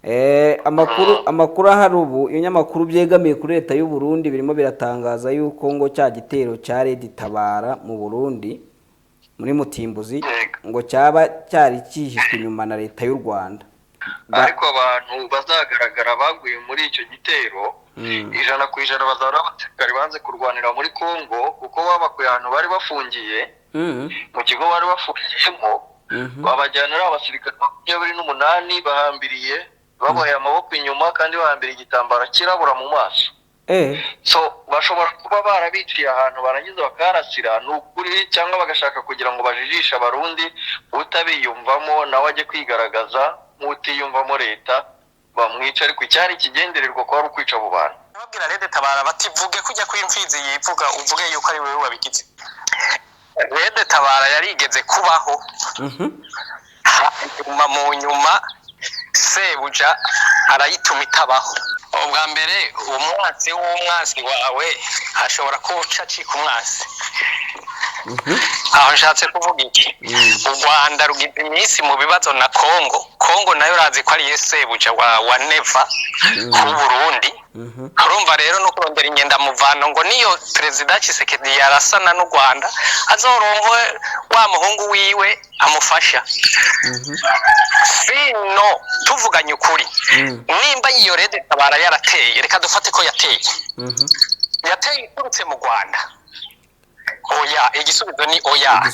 Amakuru ahari ubu ibinyamakuru byegamiye kuri leta y'u Burundi birimo biratangaza yuko ngo cya gitero cya Red Tabara mu Burundi muri Mutimbuzi ngo cyaba cyari cyihishwe inyuma na leta y'u Rwanda, ariko abantu bazagaragara baguye muri icyo gitero 100% bazaba abasikari banze kurwanira muri Kongo, kuko babakuye ahantu bari bafungiye mu kigo bari bafungiyemo, babajyanira abasirikare 28 bahambiriye baboheye amaboko inyuma kandi bahambiriye igitambaro kirabura mu maso. So bashobora kuba barabiciye ahantu barangiza bakarasira n'ukuri, cyangwa bagashaka kugira ngo bajijisha abarundi utabiyumvamo nawe ajye kwigaragaza nk'utiyumvamo leta bamwica, ariko icyari kigendererwa ko ari ukwica abo bantu. Babwira Red Tabara bativuge kujya kw'imfizi yivuga uvuge yuko ari wewe wabigize. Red Tabara yarigeze kubaho mu nyuma sebuja arayituma itabaho. Ubwa mbere umwasi w'umwasi wawe ashobora kuca cika umwasi. Aho nshatse kuvuga iki? U Rwanda rugize iminsi mu bibazo na Kongo nayo razi ko ari sebuja wa neva ku Burundi. Urumva rero no kurondera ingenda muvano ngo niyo Perezida Tshisekedi yarasana n'u Rwanda azorongo wa muhungu wiwe amufasha. Sino tuvuganye ukuri, nimba iyo Red Tabara yarateye, reka dufate ko yateye. Yateye iturutse mu Rwanda. Oya, igisubizo ni oya.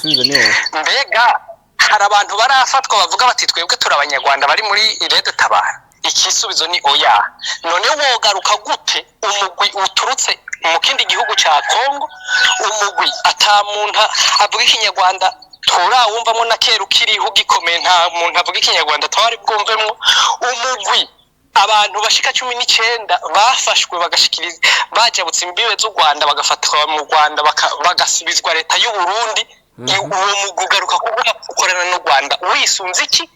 Mbega hari abantu barafatwa bavuga bati twebwe turi abanyarwanda bari muri Red Tabara. Ikisubizo ni oya. None wogaruka gute umugwi uturutse mu kindi gihugu cya Kongo, umugwi atamuntu avuga ikinyarwanda turawumvamo na kera ukiriho gikomeye, nta muntu avuga ikinyarwanda twari bwumvemo, umugwi abantu bashika 19 bafashwe bagashikiriza bajabutse imbibe z'u Rwanda bagafatwa mu Rwanda bagasubizwa leta y'u Burundi. Uwo mugwi ugaruka kuvuga ukorana n'u Rwanda wisunze iki?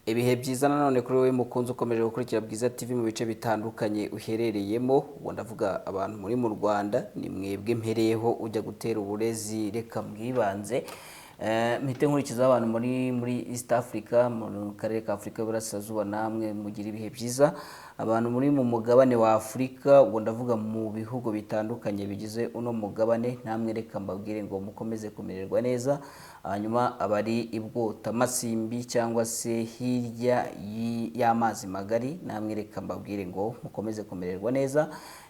Ibihe byiza nanone kuri wowe mukunzi ukomeje gukurikira Bwiza TV mu bice bitandukanye uherereyemo, ubwo ndavuga abantu muri mu Rwanda, ni mwebwe mpereyeho ujya gutera uburezi, reka mwibanze mpite nkurikiza abantu muri East Africa, mu karere ka Afrika y'Uburasirazuba, namwe mugira ibihe byiza. Abantu muri mu mugabane wa Afrika, ubwo ndavuga mu bihugu bitandukanye bigize uno mugabane, namwe reka mbabwire ngo mukomeze kumererwa neza. Hanyuma abari ibwota masimbi cyangwa se hirya y'amazi magari, namwe reka mbabwire ngo mukomeze kumererwa neza.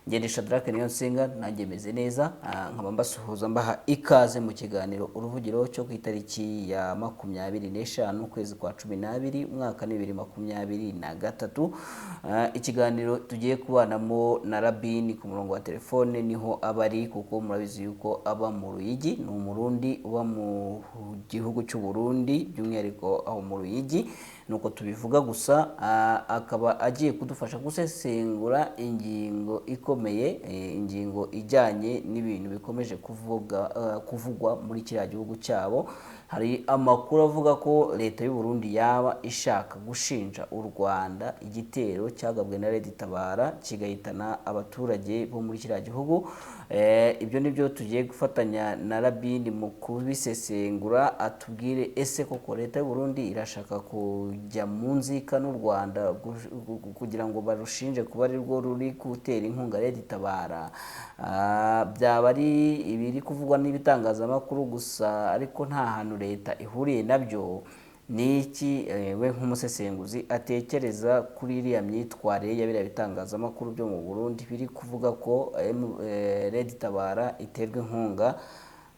Ngendesha Drake niyo nsenga, nanjye meze neza, nkaba mbasuhuza mbaha ikaze mu kiganiro uruvugiro cyo ku itariki ya 25 ukwezi kwa 12 umwaka 2023. Ikiganiro tugiye kubanamo na Rabini ku murongo wa telefone niho abari, kuko murabizi yuko aba mu Ruyigi, ni umurundi uba mu gihugu cy'u Burundi, by'umwihariko aho mu Ruyigi, nuko tubivuga gusa. Akaba agiye kudufasha gusesengura ingingo ikomeye, ingingo ijyanye n'ibintu bikomeje kuvugwa muri kiriya gihugu cyabo. Hari amakuru avuga ko leta y'u Burundi yaba ishaka gushinja u Rwanda igitero cyagabwe na Red Tabara kigahitana abaturage bo muri kiriya gihugu. Ibyo nibyo tugiye gufatanya na Rabini mu kubisesengura, atubwire ese koko leta y'u Burundi irashaka kujya mu nzika n'u Rwanda kugira ngo barushinje kuba ari rwo ruri gutera inkunga Red Tabara. Byaba ari ibiri kuvugwa n'ibitangazamakuru gusa, ariko nta hantu leta ihuriye nabyo. Niki we nk'umusesenguzi atekereza kuri iriya myitwarire ya biriya bitangazamakuru byo mu Burundi biri kuvuga ko Red Tabara iterwa inkunga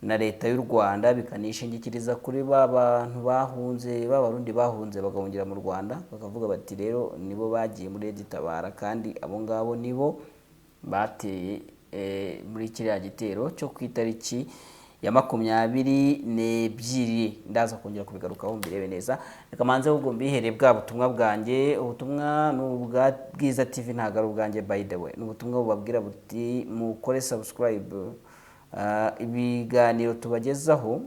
na leta y'u Rwanda, bikanishingikiriza kuri bantu bahunze, b'abarundi bahunze bagahungira mu Rwanda, bakavuga bati rero nibo bagiye muri Red Tabara, kandi abo ngabo nibo bateye muri kiriya gitero cyo ku itariki ya 22. Ndaza kongera kubigarukaho mbirebe neza. Reka manze ahubwo mbihere bwa butumwa bwanjye. Ubutumwa n'ubwa Bwiza TV ntago ari ubwanjye, by the way. N'ubutumwa bubabwira buti mukore subscribe ibiganiro tubagezaho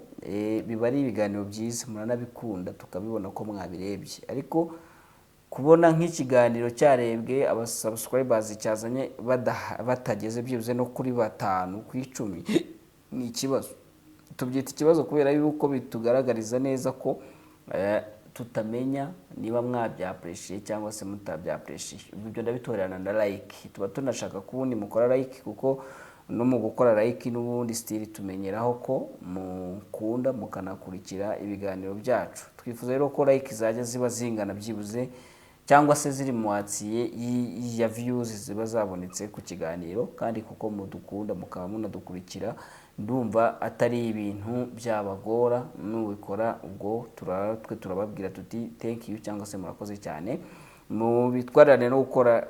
biba ari ibiganiro byiza muranabikunda tukabibona ko mwabirebye, ariko kubona nk'ikiganiro cyarebwe abasubscribers cyazanye batageze byibuze no kuri 5 ku 10 ni ikibazo. Tubyita ikibazo kubera yuko bitugaragariza neza ko tutamenya niba mwabyapreciate cyangwa se mutabyapreciate. Ibyo ndabitorerana na like, tuba tunashaka kubundi mukora like, kuko no mu gukora like n'ubundi still tumenyeraho ko mukunda mukanakurikira ibiganiro byacu. Twifuza rero ko like zajya ziba zingana byibuze cyangwa se ziri muwatsiye ya views ziba zabonetse ku kiganiro, kandi kuko mudukunda mukaba munadukurikira ndumva atari ibintu byabagora n'ubikora, ubwo twe turababwira tuti thank you cyangwa se murakoze cyane. Mu bitwarane no gukora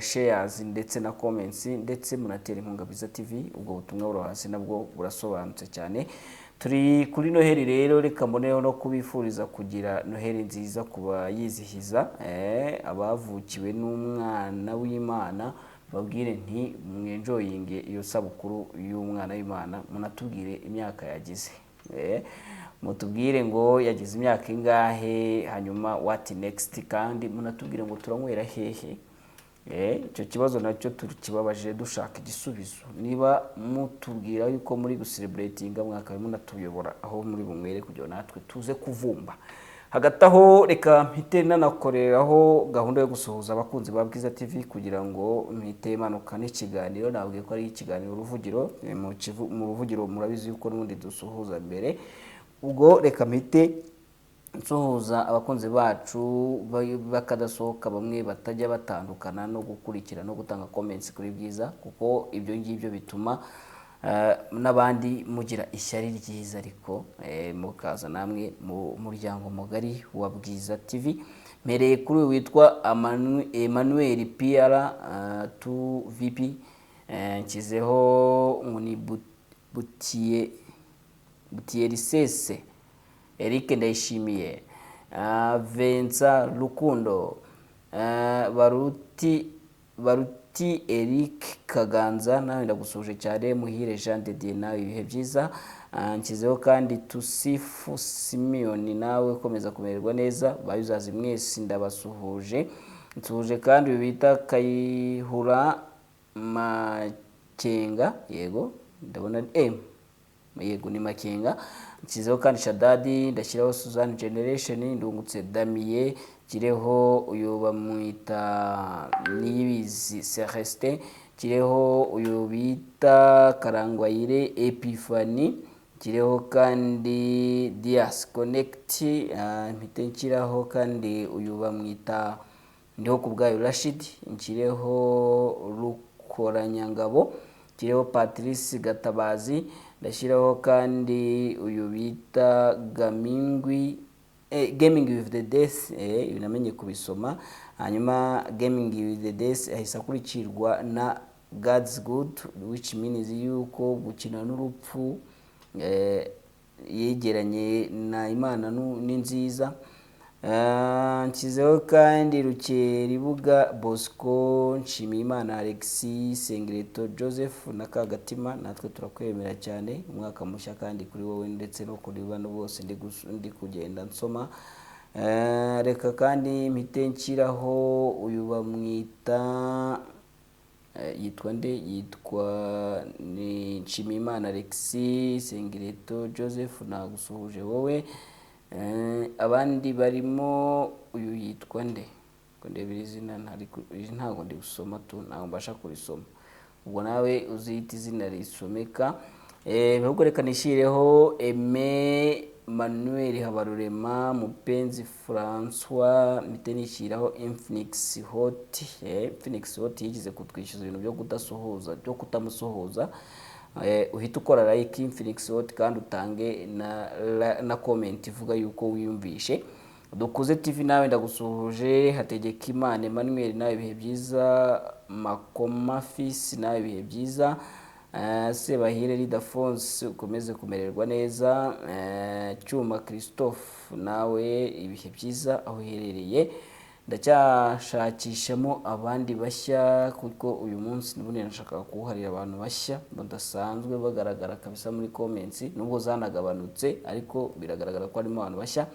shares ndetse na comments, ndetse munatera inkunga Bwiza TV, ubwo butumwa buri hasi nabwo burasobanutse cyane. Turi kuri Noheli rero, reka mboneho no kubifuriza kugira Noheli nziza kuba yizihiza abavukiwe n'umwana w'Imana. Babwire nti mwenjoyinge iyo sabukuru y'umwana w'Imana, munatubwire imyaka yagize, mutubwire ngo yagize imyaka ingahe, hanyuma what next, kandi munatubwire ngo turanywera hehe. Icyo kibazo nacyo tukibabaje dushaka igisubizo. Niba mutubwira yuko muri gucelebratinga mwaka munatuyobora aho muri bumwere kugira natwe tuze kuvumba. Hagati aho reka mpite nanakoreraho gahunda yo gusuhuza abakunzi ba Bwiza TV kugira ngo mpite manuka n'ikiganiro. Nabwiye ko ari ikiganiro uruvugiro, mu ruvugiro murabizi yuko n'ubundi dusuhuza mbere. Ubwo reka mpite nsuhuza abakunzi bacu bakadasohoka, bamwe batajya batandukana no gukurikira no gutanga comments kuri Bwiza, kuko ibyo ngibyo bituma n'abandi mugira ishyari ryiza, ariko mukaza namwe mu muryango mugari wa Bwiza TV. Mereye kuri witwa Emmanuel PR 2VP, nkizeho ngo ni Butierisese, Eric Ndayishimiye, Vincent Rukundo, Baruti Eric Kaganza, nawe ndagusuje cyane. Muhire Jean de Dieu, nawe ibihe byiza. Nkizeho kandi Tusifu Simeon, nawe komeza kumererwa neza. Bayuzazi mwese ndabasuhuje. Nsuhuje kandi bita Kayihura Makenga, yego ndabona yego ni Makenga. Nkizeho kandi Shadadi, ndashyiraho Suzanne Generation, Ndungutse Damien, kireho uyu bamwita Niyibizi Celestin, kireho uyu bita Karangwayire Epiphanie, kireho kandi Dias Connect, mpite nkiraho kandi uyu bamwita Ndiho Kubwayo Rashid, nkireho Rukoranyangabo, kireho Patrice Gatabazi, ndashyiraho kandi uyu bita Gaming with the Death, binamenye kubisoma. Hanyuma Gaming with the Death ahisa kurikirwa na God's Good, which means yuko gukina n'urupfu yegeranye na Imana ni nziza. Nkizeho kandi Rukeribuga Bosco, Nshimiyimana Alexis, Sengreto Joseph na Kagatima, natwe turakwemera cyane. Umwaka mushya kandi kuri wowe ndetse no kuri bano bose ndi kugenda nsoma. Reka kandi mpite nkiraho uyu bamwita yitwa nde, yitwa ni Nshimiyimana Alexis, Sengreto Joseph, nagusuhuje wowe. Abandi barimo uyu yitwa nde, ko ndebira izina ntago ndi gusoma tu, ntago mbasha kurisoma, ubwo nawe uzita izina risomeka. Ahubwo reka nishireho Emmanuel Habarurema, Mupenzi François, mpite nishyiraho Infinix Hot. Infinix Hot yigize kutwishyuza ibintu byo kudasuhuza, byo kutamusuhuza. Uhita ukora like Infinix Hot kandi utange na comment ivuga yuko wiyumvishe. Dukuze TV nawe ndagusuhuje. Hategekimana Emmanuel, nawe ibihe byiza. Makoma Fils, nawe ibihe byiza. Sebahire Lidafonse, ukomeze kumererwa neza. Cyuma Christophe, nawe ibihe byiza aho uherereye. ndacyashakishamo abandi bashya kuko uyu munsi n'ubundi nashaka kuwuharira abantu bashya badasanzwe bagaragara kabisa muri comments nubwo zanagabanutse ariko biragaragara ko harimo abantu bashya.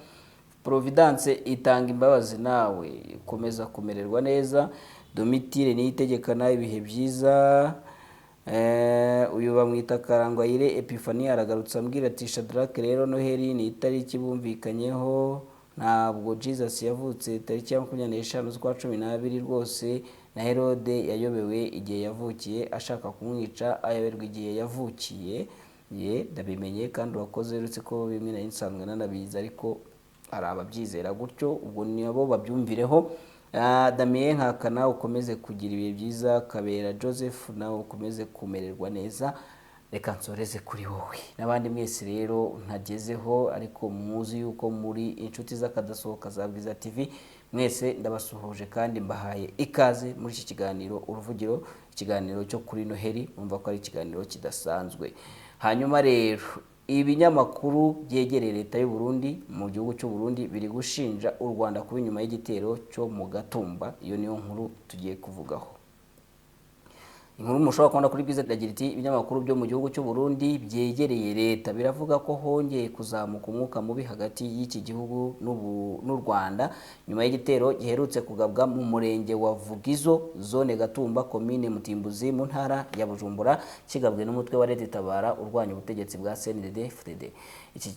Providence itanga imbabazi nawe komeza kumererwa neza. Domitire niyitegekana ibihe byiza. Uyu bamwita Karangwayire Epiphanie aragarutse ambwira ati Shadrack rero Noheli ni itariki bumvikanyeho ntabwo Jesus yavutse tariki ya 25 z'ukwa 12 rwose na Herode yayobewe igihe yavukiye ashaka kumwica ayoberwa igihe yavukiye. Ndabimenye kandi wakoze uretse ko bimwe na insanzwe nanabiza ariko hari ababyizera gutyo ubwo nibo babyumvireho. Damien Nkakana ukomeze kugira ibihe byiza. Kabera Joseph nawe ukomeze kumererwa neza. Reka nsoreze kuri wowe n'abandi mwese rero ntagezeho ariko muzi yuko muri inshuti z'akadasohoka za Bwiza TV mwese ndabasuhuje kandi mbahaye ikaze muri iki kiganiro uruvugiro, ikiganiro cyo kuri Noheli. Umva ko ari ikiganiro kidasanzwe. Hanyuma rero ibinyamakuru byegereye leta y'u Burundi mu gihugu cy'u Burundi biri gushinja u Rwanda kuba inyuma y'igitero cyo mu Gatumba. Iyo niyo nkuru tugiye kuvugaho. Inkuru mushobora kubona kuri Bwiza iragira iti ibinyamakuru byo mu gihugu cy'u Burundi byegereye leta biravuga ko hongeye kuzamuka umwuka mubi hagati y'iki gihugu n'u Rwanda nyuma y'igitero giherutse kugabwa mu murenge wa Vugizo zone Gatumba komine Mutimbuzi mu ntara ya Bujumbura kigabwe n'umutwe wa Leta Tabara urwanya ubutegetsi bwa CNDD-FDD. Iki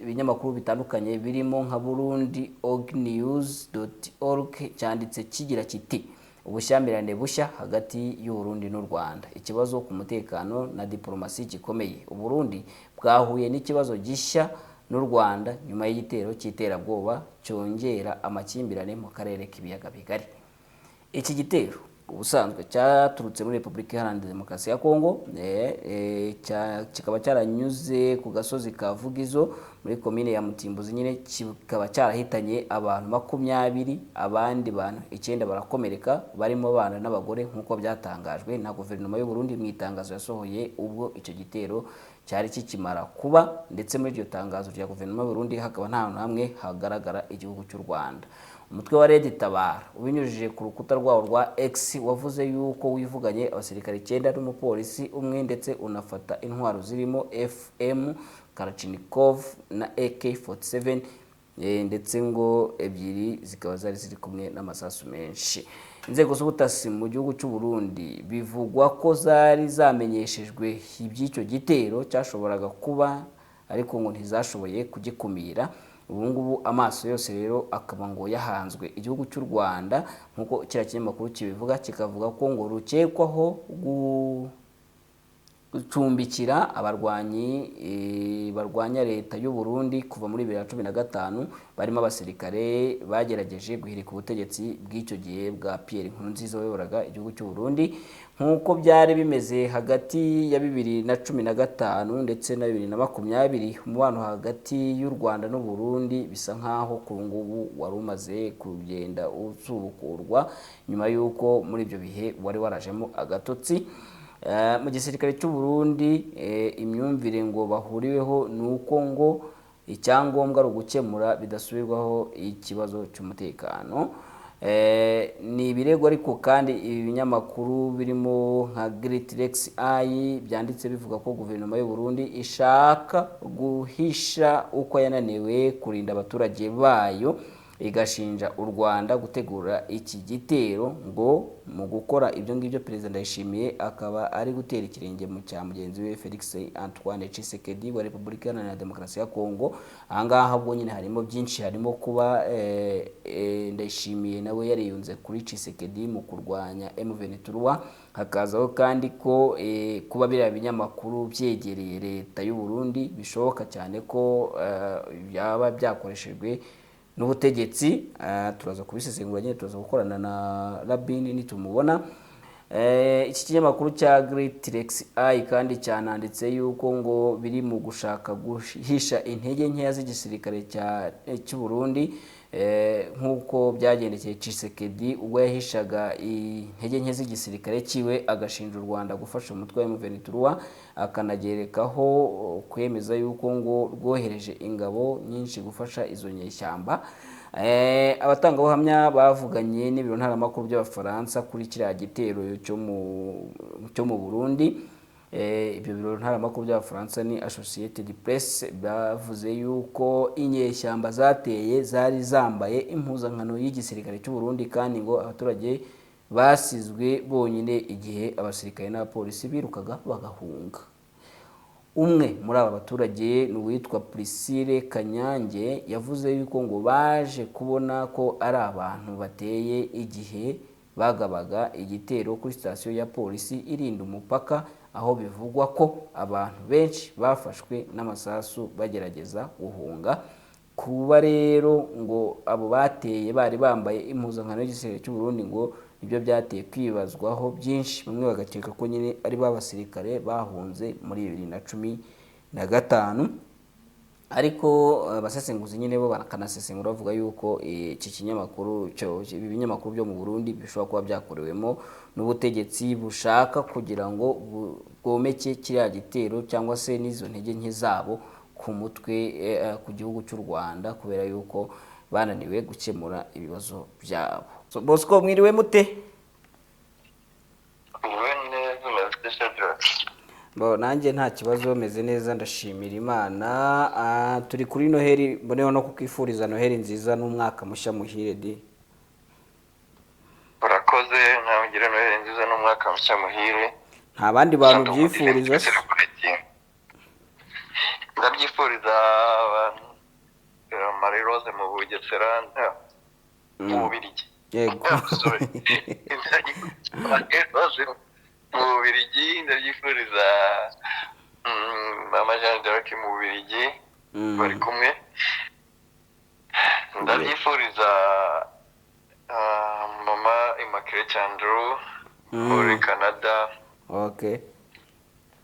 ibinyamakuru bitandukanye birimo nka burundiognews.org cyanditse kigira kiti ubushyamirane bushya hagati y'u Burundi n'u Rwanda, ikibazo ku mutekano na diplomasi gikomeye. U Burundi bwahuye n'ikibazo gishya n'u Rwanda nyuma y'igitero cy'iterabwoba cyongera amakimbirane mu karere k'ibiyaga bigari. Iki gitero ubusanzwe cyaturutse muri Repubulika Iharanira Demokarasi ya Kongo, kikaba cyaranyuze ku gasozi ka Vugizo muri komine ya Mutimbuzi nyine, kikaba cyarahitanye abantu 20 abandi bantu 9 barakomereka barimo abana n'abagore nk'uko byatangajwe na guverinoma y'u Burundi mu itangazo yasohoye ubwo icyo gitero cyari kikimara kuba. Ndetse muri iryo tangazo rya guverinoma y'u Burundi hakaba nta hantu hamwe hagaragara igihugu cy'u Rwanda. Umutwe wa Leta Tabara ubinyujije ku rukuta rwawo rwa X wavuze yuko wivuganye abasirikare 9 n'umupolisi umwe ndetse unafata intwaro zirimo FM Kalashnikov na AK47 ndetse ngo ebyiri zikaba ziri kumwe n'amasasu menshi. Inzego z'ubutasi mu gihugu cy'u Burundi bivugwa ko zari zamenyeshejwe iby'icyo gitero cyashoboraga kuba ariko ngo ntizashoboye kugikumira. Ubu ngubu amaso yose rero akaba ngo yahanzwe igihugu cy'u Rwanda nkuko kira kinyamakuru kibivuga, kikavuga ko ngo rukekwaho gucumbikira abarwanyi barwanya leta y'u Burundi kuva muri 2015 barimo abasirikare bagerageje guhirika ubutegetsi bw'icyo gihe bwa Pierre Nkurunziza wayoboraga igihugu cy'u Burundi nkuko byari bimeze hagati ya 2015 ndetse na 2020. Umubano hagati y'u Rwanda n'u Burundi bisa nkaho ku ngubu wari umaze kugenda usubukurwa nyuma y'uko muri ibyo bihe wari warajemo agatotsi. Mu gisirikare cy'u Burundi imyumvire ngo bahuriweho nuko ngo icyangombwa ari ugukemura bidasubirwaho ikibazo cy'umutekano. Ni ibirego ariko kandi ibinyamakuru birimo nka Great Rex Eye byanditse bivuga ko guverinoma y'u Burundi ishaka guhisha uko yananiwe kurinda abaturage bayo, igashinja u Rwanda gutegura iki gitero ngo mu gukora ibyo ngibyo Perezida Ndayishimiye akaba ari gutera ikirenge mu cya mugenzi we Felix Antoine Tshisekedi wa Repubulika Iharanira Demokarasi ya Kongo. Ahangaha ubwo nyine harimo byinshi, harimo kuba Ndayishimiye nawe yariyunze kuri Tshisekedi mu kurwanya M23, hakazaho kandi ko kuba biriya binyamakuru byegereye leta y'u Burundi bishoboka cyane ko byaba byakoreshejwe n'ubutegetsi. Turaza kubisesengura nyine, turaza gukorana na Rabini nitumubona. Iki kinyamakuru cya Great Rex Eye kandi cyananditse yuko ngo biri mu gushaka guhisha intege nkeya z'igisirikare cy'u Burundi nk'uko byagendekeye Tshisekedi ubwo yahishaga intege nke z'igisirikare cyiwe agashinja u Rwanda gufasha umutwe wa M23 akanagerekaho kwemeza yuko ngo rwohereje ingabo nyinshi gufasha izo nyeshyamba. Abatangabuhamya bavuganye n'ibiro ntaramakuru by'Abafaransa kuri kiriya gitero cyo mu Burundi. Ibyo biro ntaramakuru by'Abafaransa ni Associated Press bavuze yuko inyeshyamba zateye zari zambaye impuzankano y'igisirikare cy'u Burundi kandi ngo abaturage basizwe bonyine igihe abasirikare n'abapolisi birukaga bagahunga. Umwe muri aba baturage ni uwitwa Priscille Kanyange yavuze yuko ngo baje kubona ko ari abantu bateye igihe bagabaga igitero kuri sitasiyo ya polisi irinda umupaka, aho bivugwa ko abantu benshi bafashwe n'amasasu bagerageza guhunga. Kuba rero ngo abo bateye bari bambaye impuzankano y'igisirikare cy'u Burundi ngo ibyo byateye kwibazwaho byinshi, bamwe bagakeka ko nyine ari babasirikare bahunze muri 2015, ariko abasesenguzi nyine bo barakanasesengura bavuga yuko iki kinyamakuru ibi binyamakuru byo mu Burundi bishobora kuba byakorewemo n'ubutegetsi bushaka kugira ngo bwomeke kiriya gitero cyangwa se n'izo ntege nke zabo ku mutwe ku gihugu cy'u Rwanda kubera yuko bananiwe gukemura ibibazo byabo. Bosco, mwiriwe mute? Nanjye nta kibazo, meze neza ndashimira Imana. Turi kuri Noheli, mboneho no kukwifuriza Noheli nziza n'umwaka mushya muhire di. Urakoze, nabigire Noheli nziza n'umwaka mushya muhire. Nta bandi bantu byifuriza se? Ndabyifuriza Marie Rose mu Bugesera mu Bubiligi. Yego. Mu Bubiligi ndabyifuriza Mama Jeanne d'Arc mu Bubiligi bari kumwe. Ndabyifuriza Mama Immaculée Chandru muri Canada. Okay.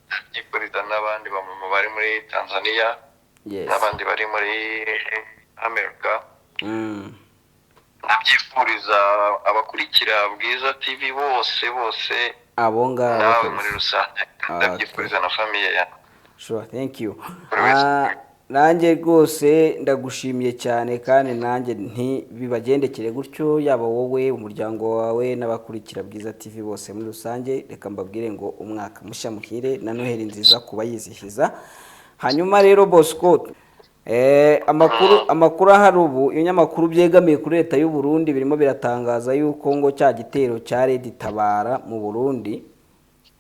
Ndabyifuriza n'abandi bamama bari muri Tanzania. Yes. N'abandi bari muri Amerika. Ndabyifuriza abakurikira Bwiza TV bose abo ngabo nawe muri rusange. Ndabyifuriza na famille ya. Sure, thank you. Nanjye rwose ndagushimiye cyane kandi nanjye bibagendekere gutyo, yaba wowe, umuryango wawe n'abakurikira Bwiza TV bose muri rusange. Reka mbabwire ngo umwaka mushya muhire na Noheli nziza kuba yizihiza. Hanyuma rero Bosco, amakuru ahari ubu ibinyamakuru byegamiye kuri leta y'u Burundi birimo biratangaza yuko ngo cya gitero cya Red Tabara mu Burundi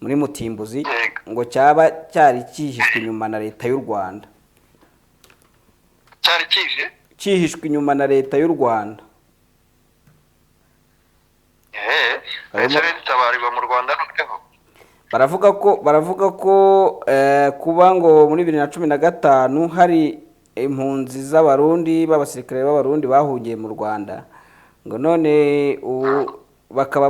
muri Mutimbuzi ngo cyaba cyari cyihishwe inyuma na leta y'u Rwanda. Cyari cyihishwe inyuma na leta y'u Rwanda. Red Tabara iba mu Rwanda noneho. Baravuga ko kuba ngo muri 2015 hari impunzi z'abarundi b'abasirikare b'abarundi bahungiye mu Rwanda, ngo none bakaba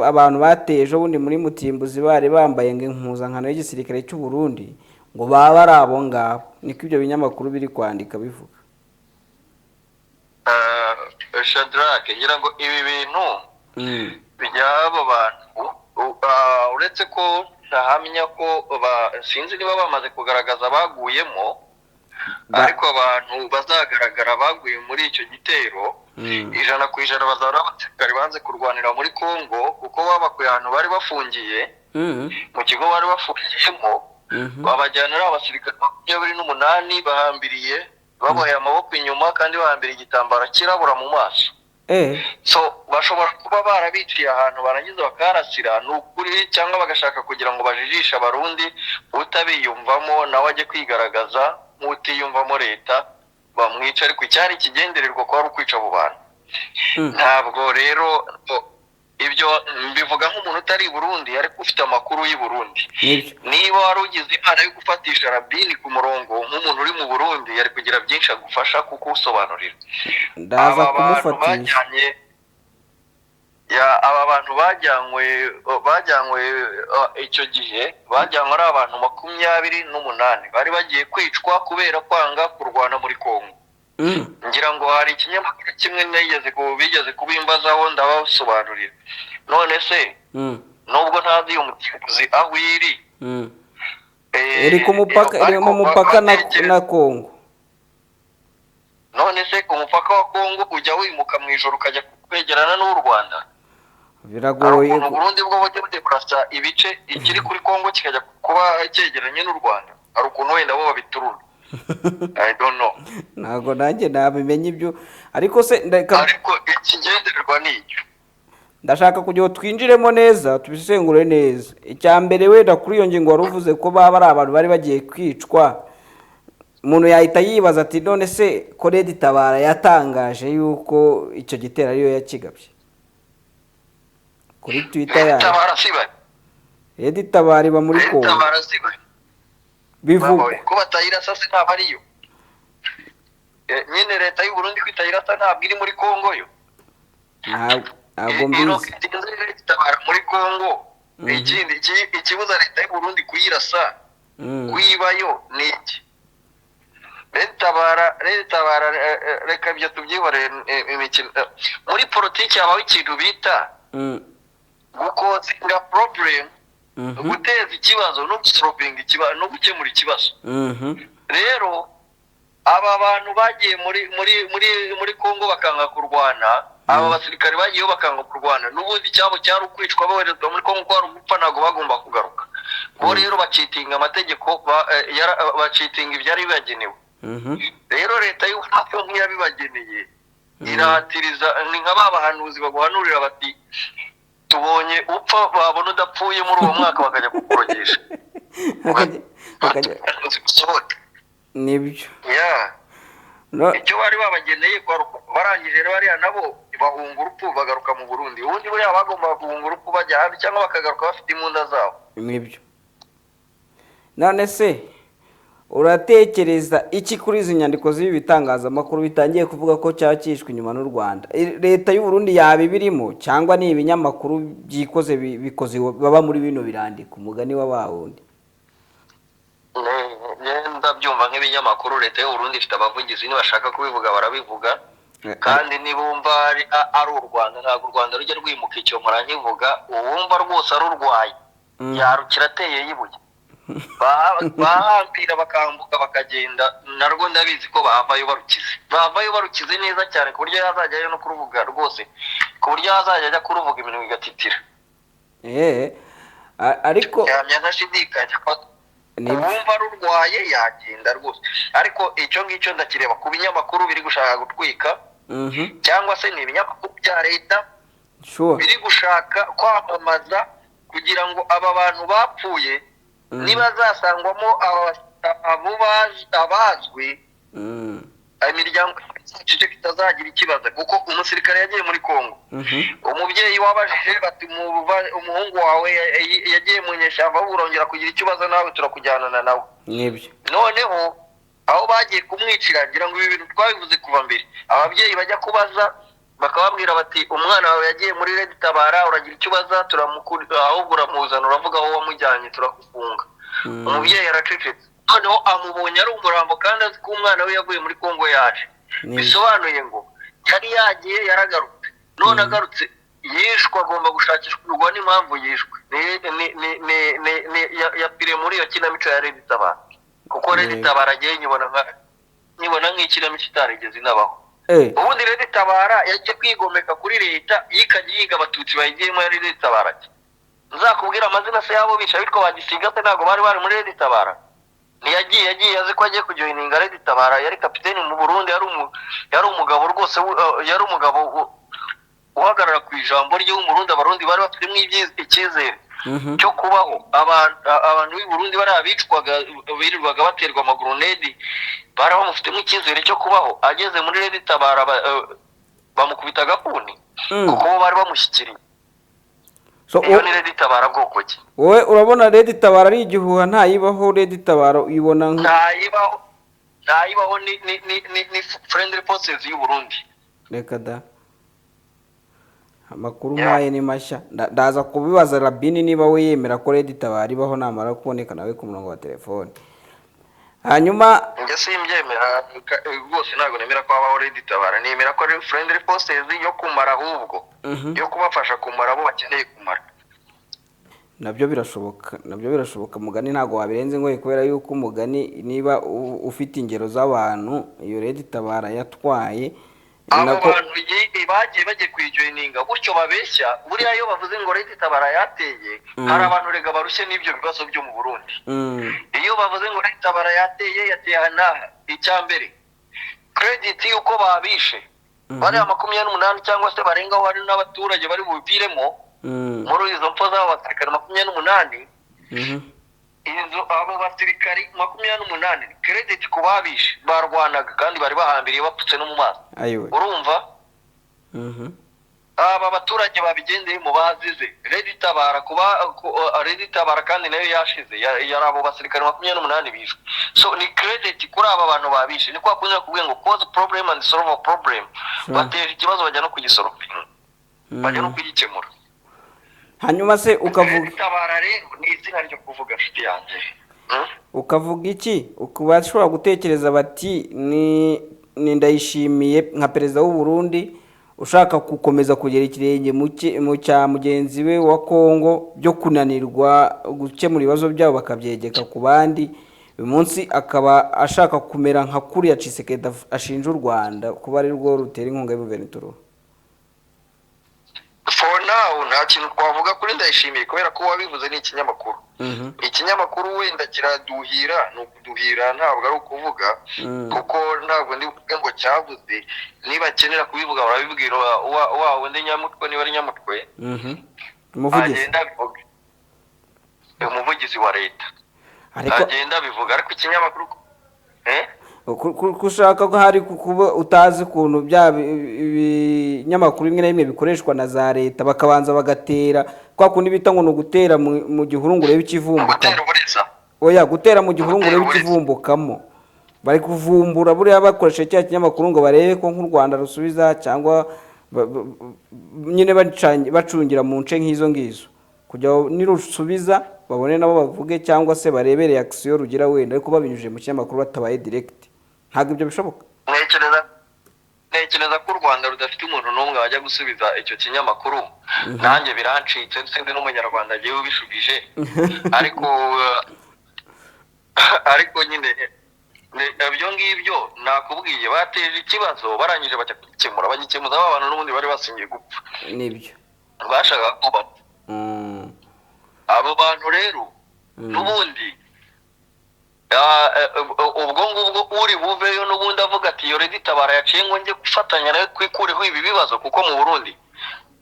abantu bateje ubundi muri Mutimbuzi bari bambaye ngo impuzankano y'igisirikare cy'u Burundi, ngo baba ari abo ngabo. Niko ibyo binyamakuru biri kwandika bivuga. Shadrack, ngira ngo ibi bintu by'abo bantu uretse ko ntahamya ko sinzi niba bamaze kugaragaza baguyemo, ariko abantu bazagaragara baguye muri icyo gitero 100% bazaba abasirikare banze kurwanira muri Kongo, kuko babakuye ahantu bari bafungiye mu kigo bari bafungiyemo, babajyanira abasirikare 28 bahambiriye baboheye amaboko inyuma kandi bahambiriye igitambaro kirabura mu maso. So bashobora kuba barabiciye ahantu barangiza bakarasira n'ukuri, cyangwa bagashaka kugira ngo bajijishe abarundi utabiyumvamo nawe ajye kwigaragaza nk'utiyumvamo leta bamwica, ariko icyari kigendererwa ko ari ukwica abo bantu. Ntabwo rero ibyo mbivuga nk'umuntu utari i Burundi ariko ufite amakuru y'i Burundi. Niba wari ugize imana yo gufatisha Rabini ku murongo nk'umuntu uri mu Burundi, yari kugira byinshi agufasha kuko usobanurira. Ndaza kumufatisha. Aba bantu bajyanywe icyo gihe bajyanywe ari abantu 28 bari bagiye kwicwa kubera kwanga kurwana muri Kongo. ngira ngo hari ikinyamakuru kimwe bigeze kubimbazaho ndabasobanurira. None se nubwo ntazi uyu mucuruzi aho iri iri ku mupaka, iri mu mupaka na Kongo. None se ku mupaka wa Kongo ujya wimuka mu ijoro ukajya kwegerana n'u Rwanda? Biragoye. Burundi bwo bujya budekurasa ibice ikiri kuri Kongo kikajya kuba cyegeranye n'u Rwanda. Hari ukuntu wenda bo babiturura. I don't know. Ntago nanjye nabimenye ibyo, ariko ikigendererwa ni icyo. Ndashaka kugira twinjiremo neza tubisengure neza. Icya mbere wenda kuri iyo ngingo wari uvuze ko baba ari abantu bari bagiye kwicwa, umuntu yahita yibaza ati none se ko Red Tabara yatangaje yuko icyo gitero ariyo yakigabye kuri Twitter yayo. Red Tabara iba muri Kongo. Bivuga ko batayirasa se ntabwo ariyo. Nyine leta y'u Burundi kwitayirasa ntabwo iri muri Kongo yo. Ntabwo mbizi. Red Tabara muri Kongo. Ikibuza leta y'u Burundi kuyirasa kuyibayo ni iki? Red Tabara reka ibyo tubyihorere imikino. Muri politiki habaho ikintu bita gukozinga problem, guteza ikibazo no gusolvinga ikibazo no gukemura ikibazo. Rero aba bantu bagiye muri Kongo bakanga kurwana, aba basirikare bagiyeyo bakanga kurwana, n'ubundi cyabo cyari ukwicwa boherezwa muri Kongo kwa rugupfa, ntago bagomba kugaruka. Bo rero bacitinga amategeko, bacitinga ibyari bibagenewe. Rero leta y'u Burundi ntiyabibageneye, iratiriza ni nka babahanuzi baguhanurira bati tubonye upfa babona udapfuye muri uwo mwaka bakajya kukurogesha. Nibyo. Icyo bari babageneye barangije rero bariya nabo bahunga urupfu bagaruka mu Burundi. Ubundi buriya bagomba guhunga urupfu bajya hanze cyangwa bakagaruka bafite imbunda zabo. Nibyo. None se uratekereza iki kuri izi nyandiko z'ibi bitangazamakuru bitangiye kuvuga ko cyakishwe inyuma n'u Rwanda? Leta y'u Burundi yabibirimo cyangwa ni ibinyamakuru byikoze bikoze baba muri bino birandika umugani w'abawundi? Ndabyumva nk'ibinyamakuru. Leta y'u Burundi ifite abavugizi, nibashaka kubivuga barabivuga, kandi nibumva ari u Rwanda ntabwo u Rwanda rujya rwimuka icyo mpora nkivuga. Uwumva rwose arurwaye yarukira ateye yibuye. Bahambira bakambuka bakagenda, narwo ndabizi ko bavayo barukize neza cyane ku buryo yazajyayo no kuruvuga rwose, ku buryo yazajya ajya kuruvuga ibintu bigatitira. Ariko ntashidikanya ko uwumva rurwaye yagenda rwose. Ariko icyo ngicyo ndakireba ku binyamakuru biri gushaka gutwika, cyangwa se ni ibinyamakuru bya leta biri gushaka kwamamaza kugira ngo aba bantu bapfuye nibazasangwamo abazwi, imiryango igice kitazagira ikibazo. Kuko umusirikare yagiye muri Kongo, umubyeyi wabajije bati umuhungu wawe yagiye mu nyeshyamba, urongera kugira ikibazo nawe turakujyanana nawe. Noneho aho bagiye kumwicira, ngira ngo ibi bintu twabivuze kuva mbere, ababyeyi bajya kubaza bakababwira bati umwana wawe yagiye muri Red Tabara, uragira icyo ubaza ahubwo uramuzana uravuga aho wamujyanye turakufunga. Umubyeyi aracecetse. Noneho amubonye ari umurambo kandi azi ko umwana we yavuye muri Kongo yaje. Bisobanuye ngo yari yagiye yaragarutse. None agarutse yishwe, agomba gushakishwa n'impamvu yishwe. Yapire muri iyo kinamico ya Red Tabara, kuko Red Tabara agiye nyibona nk'ikinamico itarigeze inabaho. Ubundi Red Tabara yagiye kwigomeka kuri leta, yikajya yiga abatutsi bayigiyemo ya Red Tabara. Nzakubwira amazina se yabo bisha bitwa bagisiga se ntago bari muri Red Tabara. Yagiye azi ko agiye kujoininga Red Tabara, yari kapiteni mu Burundi, yari umugabo rwose, yari umugabo uhagarara ku ijambo rye w'umurundi. Abarundi bari bafitemo icyizere cyo kubaho. Abantu b'i Burundi bari abicwaga, birirwaga baterwa amagronedi, bari bamufitemo icyizere cyo kubaho. Ageze muri Red Tabara bamukubita agafuni kuko bo bari bamushyikiriye. Iyo ni Red Tabara bwoko ki? Wowe urabona Red Tabara ari igihuha? Ntayibaho Red Tabara uyibona ntayibaho ni friendly forces y'u Burundi. Reka da, amakuru nk'aye ni mashya. Ndaza kubibaza Rabini niba we yemera ko Red Tabara ibaho namara kuboneka nawe ku murongo wa telefone. hanyuma njye simbyemera rwose, ntabwo nemera ko habaho Red Tabara, nemera ko ari friendly forces yo kumara, ahubwo yo kubafasha kumara abo bakeneye kumara. nabyo birashoboka mugani ntabwo wabirenze ngo kubera yuko umugani niba ufite ingero z'abantu iyo Red Tabara yatwaye abo bantu bagiye bagiye kwijoyininga gutyo babeshya. Buriya iyo bavuze ngo Red Tabara yateye, hari abantu rega barushye n'ibyo bibazo byo mu Burundi. Iyo bavuze ngo Red Tabara yateye hanaha, icya mbere credit yuko babishe bari 28 cyangwa se barengaho, hari n'abaturage bari bubipiremo muri izo mpfu z'abo basirikare 28. Inzu abo basirikari 28 credit ku babishe barwanaga kandi bari bahambiriye bapfutse no mu maso. Urumva? Aba baturage babigendeye mu bazize Red Tabara kuba Red Tabara kandi nayo yashize yari abo basirikare 28 bishwe. So ni credit kuri aba bantu babishe. Ni kwa kunyura kubwe ngo cause problem and solve a problem. Bateje ikibazo bajya no kugisolve, bajya no kugikemura. Hanyuma se ukavuga Tabara rero ni izina ryo kuvuga nshuti yanjye. Ukavuga iki? Ukubashobora gutekereza bati ni Ndayishimiye nka perezida w'u Burundi ushaka gukomeza kugera ikirenge mu cya mugenzi we wa Kongo byo kunanirwa gukemura ibibazo byabo bakabyegeka ku bandi, uyu munsi akaba ashaka kumera nka kuriya Tshisekedi ashinja u Rwanda kuba ari rwo rutera inkunga y'Ubuventura. For now nta kintu twavuga kuri Ndayishimiye kubera ko wabivuze ni ikinyamakuru. Ikinyamakuru wenda kiraduhira, no kuduhira ntabwo ari ukuvuga kuko ntabwo ndi ngo cyavuze. Niba kenera kubivuga barabibwira wa wende nyamutwe, niba ari nyamutwe umuvugizi wa leta agenda bivuga, ariko ikinyamakuru kushaka ko hari kuba utazi kuntu bya binyamakuru bimwe na bimwe bikoreshwa na za leta bakabanza bagatera kwa kundi bita ngo no gutera mu gihurungure y'ikivumbuka. Gutera mu gihurungure y'ikivumbukamo bari kuvumbura buriya bakoresha cya kinyamakuru ngo barebe ko nk'u Rwanda rusubiza cyangwa nyine bacungira mu nce nk'izo ngizo kujya nirusubiza babone nabo bavuge cyangwa se barebe reaction rugira wenda ariko babinyuje mu kinyamakuru batabaye direct. Ntabwo ibyo bishoboka. Ntekereza ko u Rwanda rudafite umuntu n'umwe wajya gusubiza icyo kinyamakuru. Nanjye birancitse sinzi n'umunyarwanda agiye ubishubije ariko nyine ibyo ngibyo nakubwiye bateje ikibazo barangije bajya kugikemura, bagikemuza abantu n'ubundi bari basingiye gupfa. Nibyo bashaka kuba abo bantu rero n'ubundi ubwo ngubwo uri buveyo n'ubundi avuga ati iyo Red Tabara yaciye ngo njye gufatanya nawe kwikureho ibi bibazo, kuko mu Burundi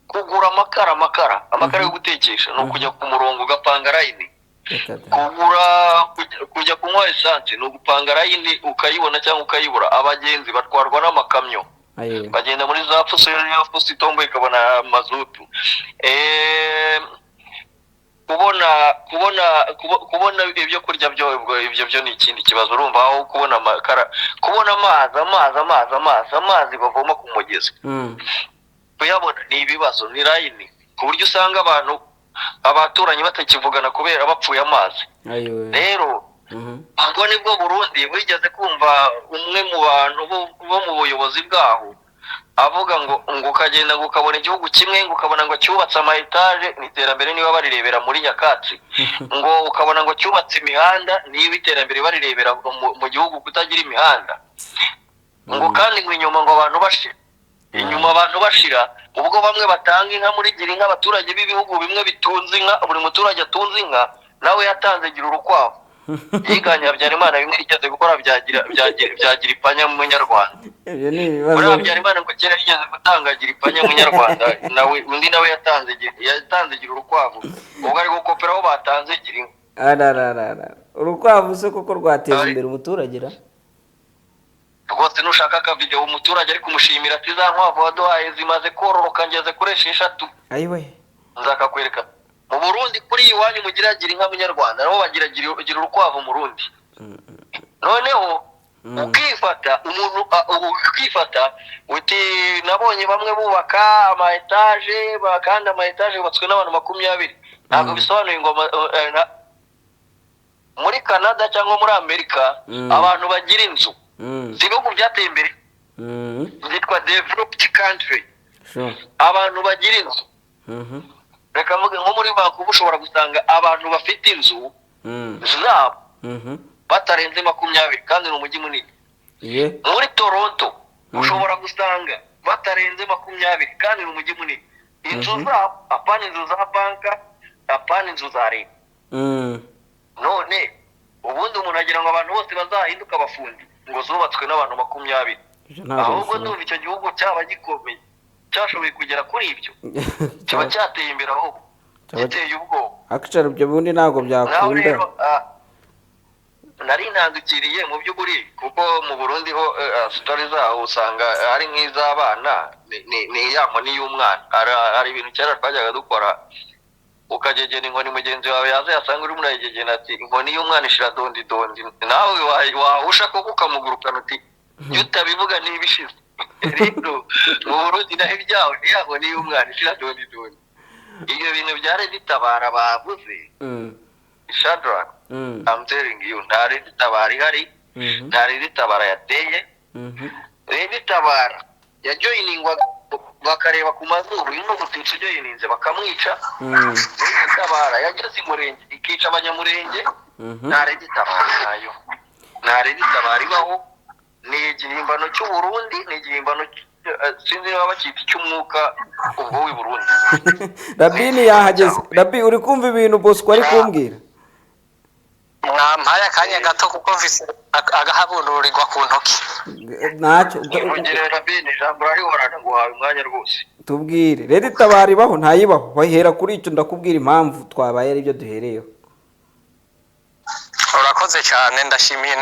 kugura amakara yo gutekesha no kujya ku murongo ugapanga line, kujya kunywa essence no gupanga line ukayibona cyangwa ukayibura. Abagenzi batwarwa n'amakamyo bagenda muri za fuso itombo ikabona mazutu. kubona ibyo kurya ibyo ni ikindi kibazo. Urumva aho kubona amakara, kubona amazi bavoma ku mugezi kuyabona ni ibibazo, ni line, ku buryo usanga abaturanyi batakivugana kubera bapfuye amazi. Rero ubwo nibwo Burundi wigeze kumva umwe mu bantu bo mu buyobozi bwaho avuga ngo ukagenda ngo ukabona igihugu kimwe ngo ukabona ngo cyubatse ama etage ni iterambere, niba barirebera muri nyakatsi, ngo ukabona ngo cyubatse imihanda niba iterambere barirebera mu gihugu kutagira imihanda, ngo kandi ngo inyuma ngo abantu bashira ubwo bamwe batanga inka muri gira inka. Abaturage b'ibihugu bimwe bitunze inka, buri muturage atunze inka, nawe yatanze gira urukwavu. Yiganya Habyarimana bimwe rigeze gukora byagira ipanya mu Nyarwanda. Muri Habyarimana ngo kera rigeze gutangagira ipanya mu Nyarwanda, nawe undi nawe yatanze gira urukwavu, ubwo ari gukoperaho batanze gira inka. Urukwavu se koko rwateza imbere umuturage ra? Rwose nushaka ka video umuturage ari kumushimira ati za nkwavu waduhaye zimaze kororoka ngeze kuri 6. Ayiwe nzakakwereka. Mu Burundi kuri iwanyu mugiragira inka mu Nyarwanda nabo bagira urukwavu mu Burundi. Noneho ukifata uti nabonye bamwe bubaka ama etage, kandi ama etage yubatswe n'abantu 20. Ntabwo bisobanuye ngo muri Canada cyangwa muri Amerika abantu bagira inzu ibihugu byateye imbere byitwa developed country abantu bagira inzu reka mvuge nko muri Vancouver ushobora gusanga abantu bafite inzu zabo batarenze 20 kandi ni umujyi munini muri Toronto ushobora gusanga batarenze 20 kandi ni umujyi munini inzu zabo apana inzu za banka apana inzu za leta none ubundi umuntu agira ngo abantu bose bazahinduka abafundi ngo zubatswe n'abantu 20 ahubwo ndumva icyo gihugu cyaba gikomeye cyashoboye kugera kuri ibyo kiba cyateye imbere ahubwo giteye ubwoba actually ibyo bundi ntabwo byakunda nari ntandukiriye mu by'ukuri kuko mu Burundi ho stories zaho usanga ari nk'iz'abana ni yamo ni y'umwana hari ibintu cyara twajyaga dukora ukagegena inkoni mugenzi wawe yaza yasanga uri murayegegena ati inkoni y'umwana ishira dondi nawe wahusha ko ukamugurukana uti iyo utabivuga n'ibishize rero mu Burundi naho ibyaho niyaho ni y'umwana ishira dondi iyo bintu byari bitabara bavuze Shadrach I'm telling you ntari bitabara ihari ntari bitabara yateye bitabara yajoiningwa bakareba ku mazuru ino gutitsa joininze bakamwica bitabara yageze umurenge ikica abanyamurenge ntari bitabara nayo ntari bitabara ibaho ni igihimbano cy'u Burundi ni igihimbano sinzi niba bakita icy'umwuka ubwo w'i Burundi Rabini yahageze Rabi uri kumva ibintu Bosco ari kumbwira mwampaye akanya gato kuko mvise agahabururirwa ku ntoki ntacyo ugire Rabini ijambo rarihorana guhawe umwanya rwose tubwire rero itabara ibaho ntayibaho bahera kuri icyo ndakubwira impamvu twabaye ari byo duhereyeho urakoze cyane ndashimiye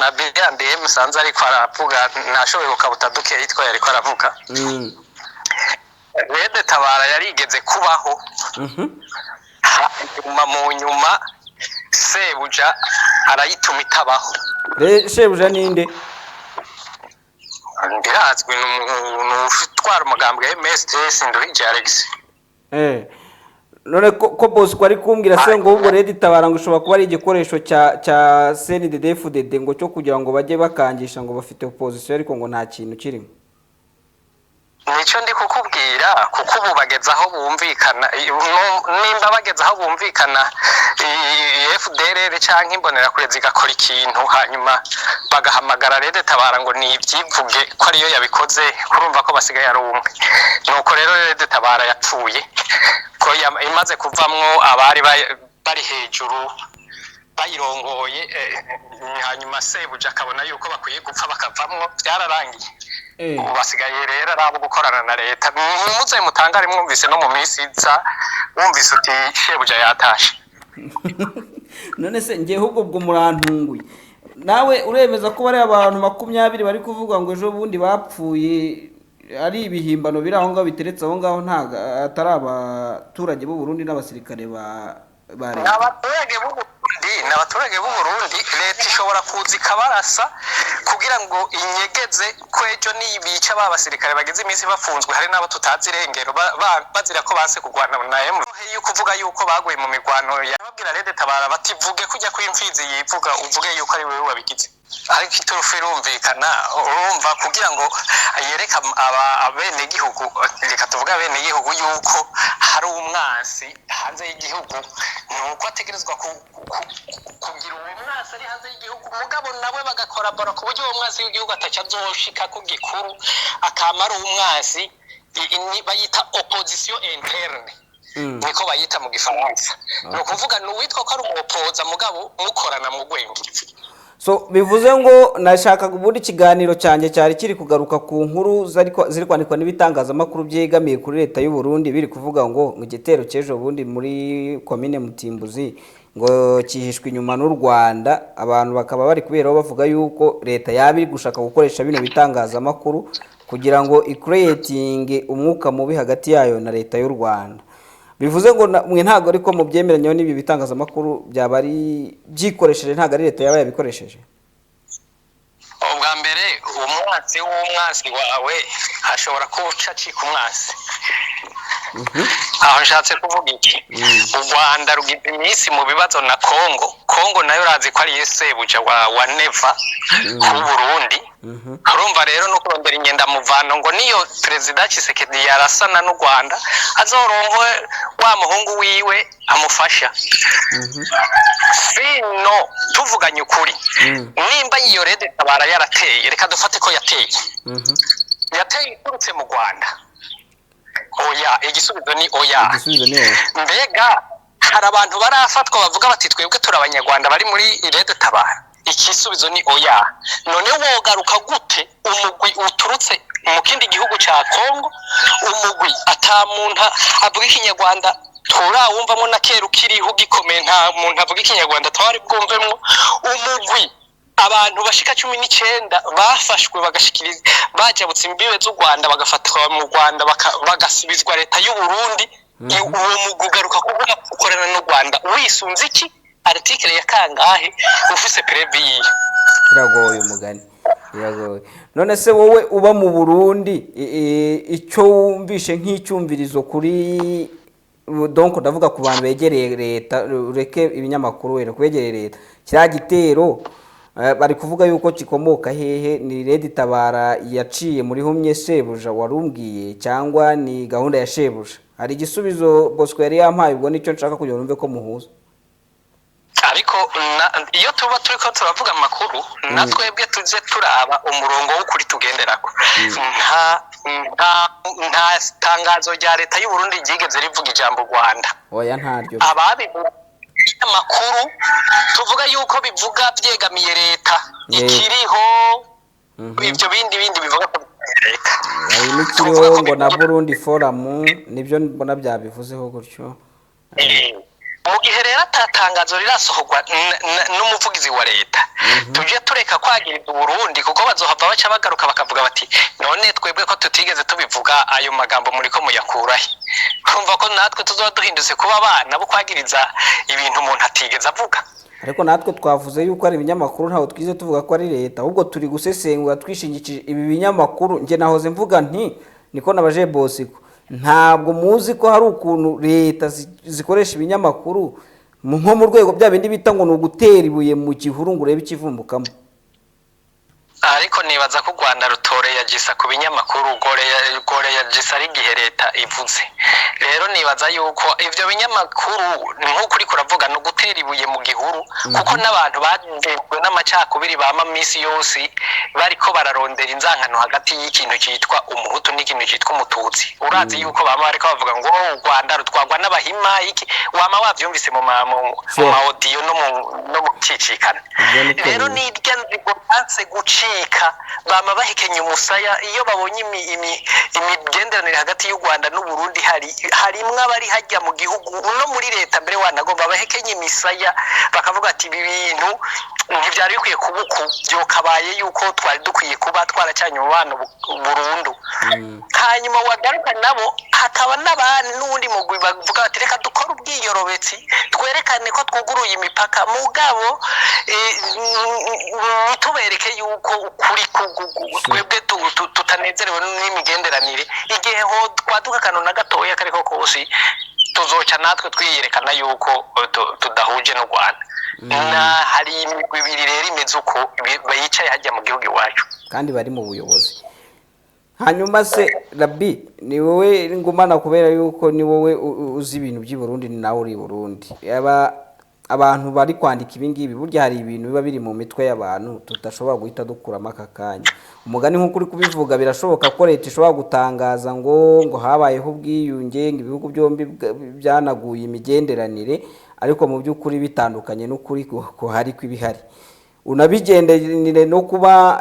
na BNDM musanze ariko aravuga nashoboye kukabuta duke yitwa ariko aravuga Rede Tabara yarigeze kubaho mu nyuma Sebuja arayituma itabaho Sebuja ninde ndirazwe n'utwara umugambwe wa MSS Nduhije Alex none ko Bosco ari kumbwira se ngo ubwo Rede Tabara ngo ushobora kuba ari igikoresho cya CNDD-FDD ngo cyo kugira ngo bajye bakangisha ngo bafite opposition ariko ngo nta kintu kirimo nicyo ndi kukubwira kuko ubu bageze aho bumvikana nimba bageze aho bumvikana FDLR cyangwa imbonerakure zigakora ikintu hanyuma bagahamagara Rede Tabara ngo ni ibyivuge ko ariyo yabikoze kurumva ko basigaye ari umwe nuko rero Rede Tabara yapfuye ko imaze kuvamwo abari bari hejuru bayirongoye hanyuma Sebuja akabona yuko bakwiye gupfa bakavamwo byararangiye basigaye rero arabo gukorana na leta muze mutangare mwumvise no mu minsi iza wumvise uti Sebuja yatashe none se ngiye ahubwo murantunguye nawe uremeza ko bari abantu 20 bari kuvuga ngo ejo bundi bapfuye ari ibihimbano biri aho ngaho biteretse aho ngaho ntaga atari abaturage b'u Burundi n'abasirikare ba n'abaturage b'u Burundi leta ishobora kuza ikabarasa kugira ngo inyegeze kwejo nibica babasirikare bagize iminsi bafunzwe hari nabo tutazi irengero bazira ko banse kugwana na M yuko uvuga yuko baguye mu migwano yababwira Rede Tabara bativuge kujya kw'imfizi yivuga uvuge yuko ari wewe wabigize ariko iturufu irumvikana urumva kugira ngo yereka abene gihugu reka tuvuga abene gihugu yuko hari umwansi hanze y'igihugu nuko ategerezwa kugira uwo mwasi ari hanze y'igihugu mugabo nawe bagakorabora ku buryo uwo mwasi w'igihugu atacazoshika ku gikuru akamara umwasi bayita opposition interne niko bayita mu gifaransa no kuvuga n'uwitwa ko ari umupoza mugabo mukorana mu gwenge so bivuze ngo nashakaga ubundi ikiganiro cyanjye cyari kiri kugaruka ku nkuru ziri kwandikwa n'ibitangazamakuru byegamiye kuri leta y'u Burundi biri kuvuga ngo mu gitero cyejo bundi muri commune Mutimbuzi ngo kihishwe inyuma n'u Rwanda abantu bakaba bari kuberaho bavuga yuko leta yabiri gushaka gukoresha bino bitangazamakuru kugira ngo icreating umwuka mubi hagati yayo na leta y'u Rwanda bivuze ngo mwe ntago ariko mu byemeranyo n'ibi bitangazamakuru byabari byikoresheje ntago ari leta yaba yabikoresheje ubwa mbere umwasi wawe ashobora kuca cika umwasi aho nshatse kuvuga iki u Rwanda rugize iminsi mu bibazo na Kongo Kongo nayo razi ko ari sebuja wa neva ku Burundi urumva rero no kurondera ingenda muvano ngo niyo president Tshisekedi yarasana n'u Rwanda azorongo wa muhungu wiwe amufasha sino tuvuganye ukuri nimba iyo rede tabara yarateye reka dufate ko yateye iturutse mu Rwanda oya igisubizo ni oya mbega hari abantu barafatwa bavuga bati twebwe turi abanyarwanda bari muri rede tabara ikisubizo ni oya none wogaruka gute umugwi uturutse mu kindi gihugu ca Kongo umugwi atamuntu avuga ikinyarwanda turawumvamo na kera ukiriho gikomeye nta muntu avuga ikinyarwanda twari bwumvemo umugwi abantu bashika 19 bafashwe bagashikiriza bajabutse imbibe z'u Rwanda bagafatwa mu Rwanda bagasibizwa leta y'u Burundi uwo mugugaruka kuvuga ukorana n'u Rwanda wisunze iki article ya kangahe ufise previ biragoye umugani biragoye none se wowe uba mu Burundi icyo wumvishe nk'icyumvirizo kuri donc ndavuga ku bantu begereye leta ureke ibinyamakuru wera kwegereye leta kira gitero bari kuvuga yuko kikomoka hehe ni redi tabara yaciye muri humye sebuja warumbwiye cyangwa ni gahunda ya shebuja hari igisubizo Bosco yari yampaye ubwo nicyo nshaka kugira urumve ko muhuza ariko iyo tuba turiko turavuga amakuru natwebwe tuje turaba umurongo w'ukuri tugenderako nta tangazo rya leta y'u Burundi ryigeze rivuga ijambo Rwanda oya ntaryo ababivuga amakuru tuvuga yuko bivuga byegamiye leta ikiriho ibyo bindi bivuga ko leta ari n'ikiriho ngo na Burundi forum nibyo mbona byabivuzeho gutyo mu gihe rero atatangazo rirasohorwa n'umuvugizi wa leta tuje tureka kwagiriza Burundi kuko bazohava baca bagaruka bakavuga bati none twebwe ko tutigeze tubivuga ayo magambo muri ko muyakurahe kumva ko natwe tuzoba duhindutse kuba abana bo kwagiriza ibintu umuntu atigeze avuga ariko natwe twavuze yuko ari ibinyamakuru ntaho twize tuvuga ko ari leta ahubwo turi gusesengura twishingikije ibi binyamakuru nje nahoze mvuga nti niko nabaje Bosco ntabwo muzi ko hari ukuntu leta zikoresha ibinyamakuru nko mu rwego bya bindi bita ngo n'ugutera ibuye mu gihuru ngo urebe ikivumbukamo ariko nibaza ko Rwanda rutore yagisa ku binyamakuru gore yagisa ari gihe leta ivuze rero nibaza yuko ivyo binyamakuru nk'ukuri kuravuga no gutera ibuye mu gihuru kuko n'abantu badendwe n'amacakubiri bama misi yose bariko bararondera inzankano hagati y'ikintu cyitwa umuhutu n'ikintu cyitwa umututsi urazi yuko bama bariko bavuga ngo Rwanda rutwagwa n'abahima iki wama wavyumvise mu audio no mu cicikana rero ni irya nzigo hanse gucika bama bahekenye umusaya iyo babonye imigenderanire hagati y'u Rwanda n'u Burundi harimwe abari hajya mu gihugu no muri leta mbere wanagomba bahekenye imisaya bakavuga ati ibi bintu ntibyari bikwiye kubuku byokabaye yuko twari dukwiye kuba twaracanye umubano burundu hanyuma wagaruka nabo hakaba n'abandi n'undi mugwi bavuga ati reka dukora ubwiyorobetsi twerekane ko twuguruye imipaka mugabo tubereke yuko ukuri twebwe tutanezerewe n'imigenderanire igihe ho twaduka kanona gatoya kariko kose tuzoca natwe twiyerekana yuko tudahuje n'u Rwanda na hari imigwi ibiri rero imeze uko bayicaye hajya mu gihugu iwacu kandi bari mu buyobozi hanyuma se Rabi ni wowe ngumana kubera yuko ni wowe uzi ibintu by'i Burundi ni nawe uri Burundi abantu bari kwandika ibingibi burya hari ibintu biba biri mu mitwe y'abantu tutashobora guhita dukuramo aka kanya umugani nk'uko uri kubivuga birashoboka ko leta ishobora gutangaza ngo habayeho ubwiyunge ngo ibihugu byombi byanaguye imigenderanire ariko mu by'ukuri bitandukanye n'ukuri ko hari kw'ibihari unabigenderanire no kuba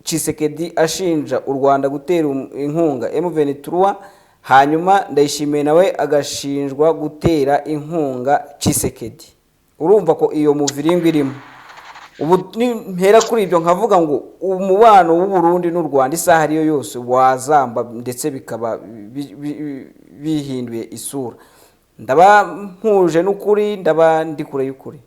Tshisekedi ashinja u Rwanda gutera inkunga M23 hanyuma Ndayishimiye nawe agashinjwa gutera inkunga Tshisekedi urumva ko iyo muviringo irimo ubu mpera kuri ibyo nkavuga ngo umubano w'u Burundi n'u Rwanda isaha ariyo yose wazamba ndetse bikaba bihinduye isura ndaba mpuje n'ukuri ndaba ndi kure y'ukuri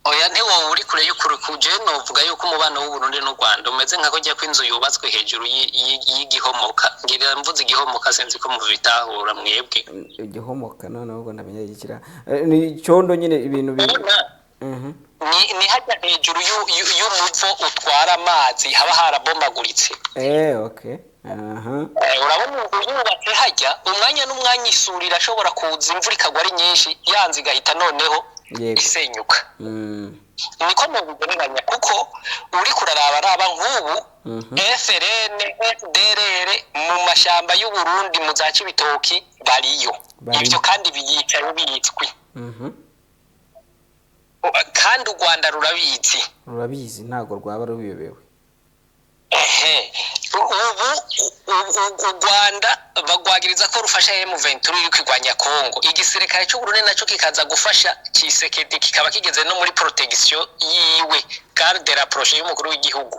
oya ntiwo uri kure y'ukuri kuje novuga yuko umubano w'u Burundi n'u Rwanda umeze nkako jya kwinzu yubatswe hejuru y'igihomoka ngira mvuze igihomoka senzi ko muvitahura mwebwe igihomoka none ubwo ndamenye gikira ni cyondo nyine ibintu ni hajya hejuru y'umuvo utwara amazi haba harabomaguritse okay urabona yubatse hajya umwanya n'umwanya isuri irashobora kuza imvura ikagwa ari nyinshi yanze igahita noneho isenyuka niko mubigereranya kuko uri kuraraba nk'ubu FRN FDLR mu mashamba y'u Burundi mu za Cibitoki bariyo ivyo kandi biyicaye bizwi kandi u Rwanda rurabizi ntago rwaba rubiyobewe ubu u Rwanda bagwagiriza ko rufasha M23 iri kwigwanya Kongo igisirikare cy'u Burundi naco kikaza gufasha Kisekedi kikaba kigeze no muri protection yiwe garde rapproché y'umukuru w'igihugu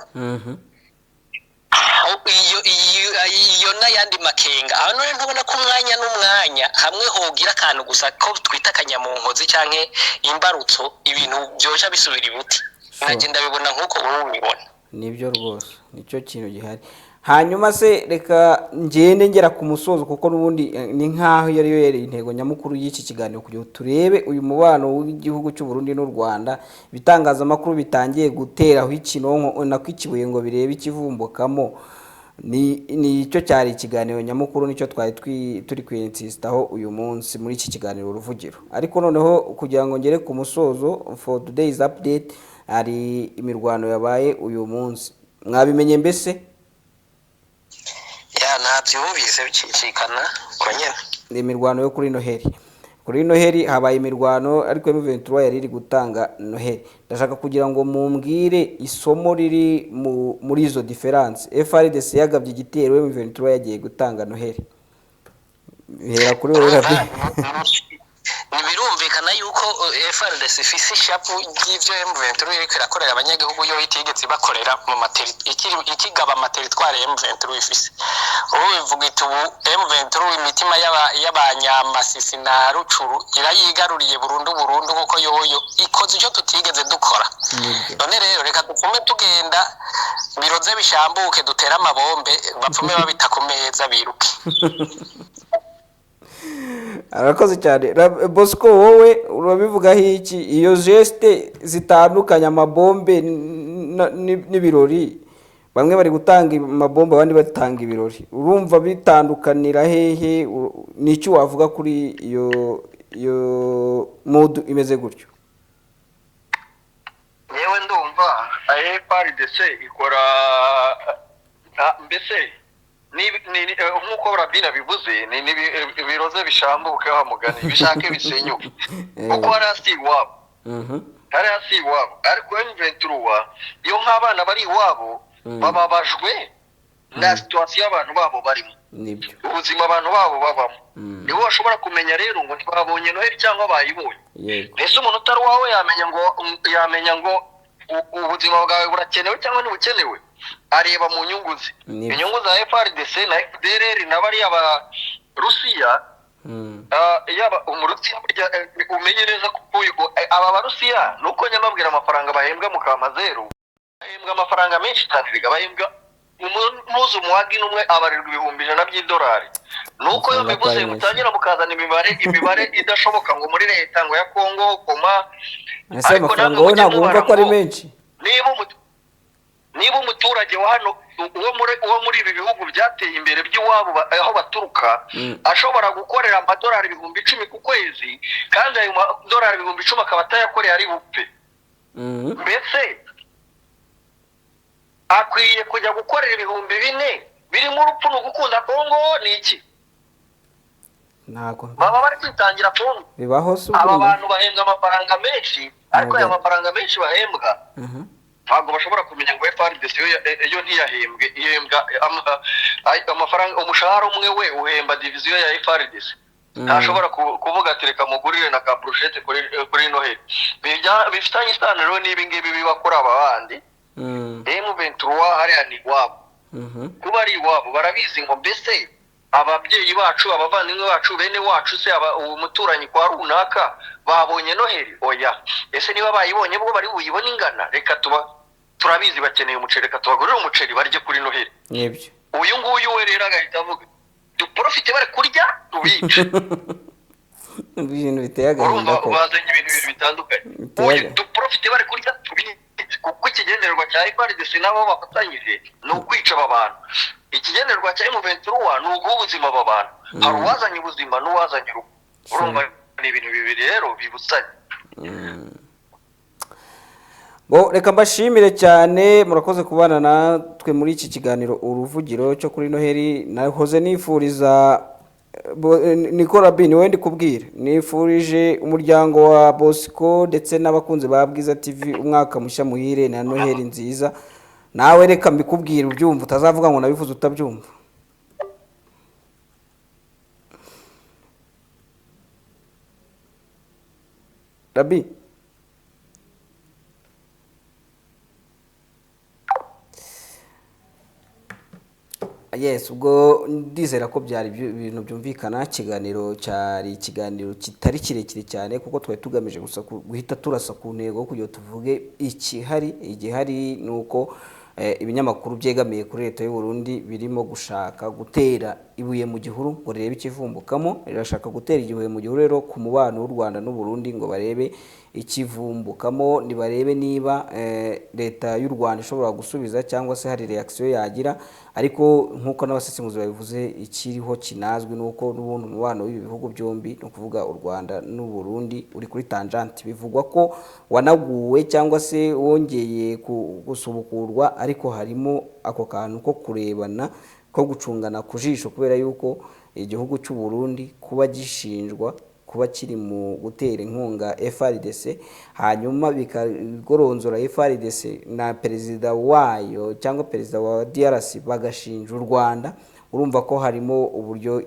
iyo n'ayandi makenga aho none ntubona ko umwanya n'umwanya hamwe hogira akantu gusa ko twita akanyamunkozi canke imbarutso ibintu byosha bisubira ibuti nagenda bibona nk'uko wowe ubibona nibyo rwose nicyo kintu gihari hanyuma se reka ngende ngera ku musozo kuko nubundi ni nkaho yari intego nyamukuru y'iki kiganiro kugira turebe uyu mubano w'igihugu cy'u Burundi n'u Rwanda bitangazamakuru bitangiye guteraho ikinonko nako ikibuye ngo birebe ikivumbukamo ni icyo cyari ikiganiro nyamukuru nicyo twari turi kwinsistaho uyu munsi muri iki kiganiro uruvugiro ariko noneho kugira ngo ngere ku musozo for today's update ari imirwano yabaye uyu munsi mwabimenye mbese nabyumvise bicikana konyene ni imirwano yo kuri Noheli habaye imirwano ariko M23 yari iri gutanga Noheli ndashaka kugira ngo mumbwire isomo riri muri izo difference FRDC yagabye igitero M23 yagiye gutanga Noheli bihera kuri wowe rabi birumvikana yuko FRDC ifise ishapu y'ivyo M23 iriko irakorera abanyagihugu yo itigeze bakorera mu ikigaba amateritware M23 ifise ubu bivuga iti ubu M23 imitima y'abanyamasisi na Rucuru irayigaruriye burundu kuko yoyo ikoze icyo tutigeze dukora none rero reka dufume tugenda biroze bishambuke dutera amabombe bapfume babita ku meza biruke arakoze cyane Bosco wowe urabivugaho iki iyo geste zitandukanya amabombe n'ibirori bamwe bari gutanga amabombe abandi batanga ibirori urumva bitandukanira hehe n'icyo wavuga kuri iyo mood imeze gutyo yewe ndumva FRDC ikora mbese nk'uko Rabina bivuze ni biroze bishambuke hamugani bishake bisenyuke kuko hari hasi iwabo ariko M23 iyo nk'abana bari iwabo bababajwe na situation y'abantu babo barimo ubuzima abantu babo babamo nibo bashobora kumenya rero ngo ntibabonye Noheli cyangwa bayibonye mbese umuntu utari wawe yamenya ngo ubuzima bwawe burakenewe cyangwa ntibukenewe areba mu nyungu ze inyungu za FRDC na FDLR n'abari aba Rusiya yaba umurusiya umenye neza kuko aba barusiya nuko nyamabwira amafaranga bahembwa mu kamazeru bahembwa amafaranga menshi cyane bahembwa umuzu muwagi numwe abarirwa $100,000 nuko yo bivuze mutangira mukazana imibare idashoboka ngo muri leta ngo ya Kongo koma ariko ntabwo wumva ko ari menshi niba umuturage wa hano uwo muri ibi bihugu byateye imbere by'iwabo aho baturuka ashobora gukorera amadolari 10,000 ku kwezi kandi ayo madolari 10,000 akaba atayakoreye ari bupfe mbese akwiye kujya gukorera 4,000 birimo urupfu no gukunda Kongo ni iki ntago baba bari kwitangira Kongo bibaho aba bantu bahembwa amafaranga menshi ariko aya mafaranga menshi bahembwa ntabwo bashobora kumenya ngo FRDC yo ntiyahembwe ihembwa amafaranga umushahara umwe we uhemba division ya FRDC ntashobora kuvuga ati reka mugurire na ka brochette kuri Noheli bifitanye isano rero n'ibi ngibi biba kuri aba bandi M23 hariya ni iwabo kuba ari iwabo barabizi ngo mbese ababyeyi bacu abavandimwe bacu bene wacu se umuturanyi kwa runaka babonye Noheli oya ese niba bayibonye bwo bari buyibone ingana reka turabizi bakeneye umuceri reka tubagurire umuceri barye kuri Noheli nibyo uyu nguyu we rero agahita avuga duprofite bari kurya tubice ibintu biteye agahinda ko bazanye ibintu bitandukanye duprofite bari kurya kuko ikigendererwa cya FARDC nabo bafatanyije ni ukwica aba bantu. Ikigendererwa cya M23 ni uguha ubuzima aba bantu. Hari uwazanye ubuzima n'uwazanye urupfu. Urumva ni ibintu bibiri rero bibusanye. Reka mbashimire cyane, murakoze kubana natwe muri iki kiganiro uruvugiro cyo kuri Noheli. Nahoze nifuriza Nicola Bin wendi kubwira nifurije umuryango wa Bosco ndetse n'abakunzi ba Bwiza TV umwaka mushya muhire na Noheli nziza. Nawe reka mbikubwira ubyumva, utazavuga ngo nabivuze utabyumva. Rabi Yes, ubwo ndizera ko byari ibintu byumvikana. Ikiganiro cyari ikiganiro kitari kirekire cyane kuko twari tugamije gusa guhita turasa ku ntego kugira tuvuge igihari nuko ibinyamakuru byegamiye kuri leta y'u Burundi birimo gushaka gutera ibuye mu gihuru ngo rebe ikivumbukamo. Rirashaka gutera igihuye mu gihuru rero ku mubano w'u Rwanda n'u Burundi ngo barebe ikivumbukamo, nibarebe niba leta y'u Rwanda ishobora gusubiza cyangwa se hari reaction yagira. Ariko nkuko n'abasesenguzi babivuze, ikiriho kinazwi nuko n'ubundi umubano w'ibi bihugu byombi no kuvuga u Rwanda n'u Burundi uri kuri tangent. Bivugwa ko wanaguwe cyangwa se wongeye gusubukurwa, ariko harimo ako kantu ko kurebana ko gucungana ku jisho kubera yuko igihugu cy'u Burundi kuba gishinjwa kuba kiri mu gutera inkunga FARDC, hanyuma bikagoronzora FARDC na perezida wayo cyangwa perezida wa DRC bagashinja u Rwanda. Urumva ko harimo uburyo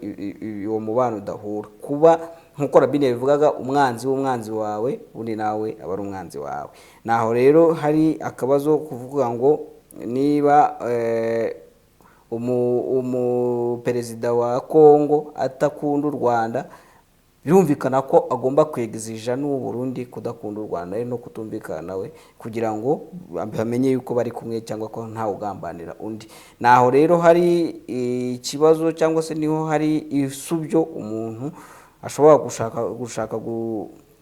uwo mubano udahura. Kuba nkuko Rabine bivugaga, umwanzi w'umwanzi wawe undi nawe aba ari umwanzi wawe. Naho rero hari akabazo kuvuga ngo niba perezida wa Kongo atakunda u Rwanda, birumvikana ko agomba kwegizija n'u Burundi kudakunda u Rwanda no kutumvikana nawe kugira ngo bamenye yuko bari kumwe cyangwa ko nta ugambanira undi. Naho rero hari ikibazo cyangwa se niho hari isubyo umuntu ashobora gushaka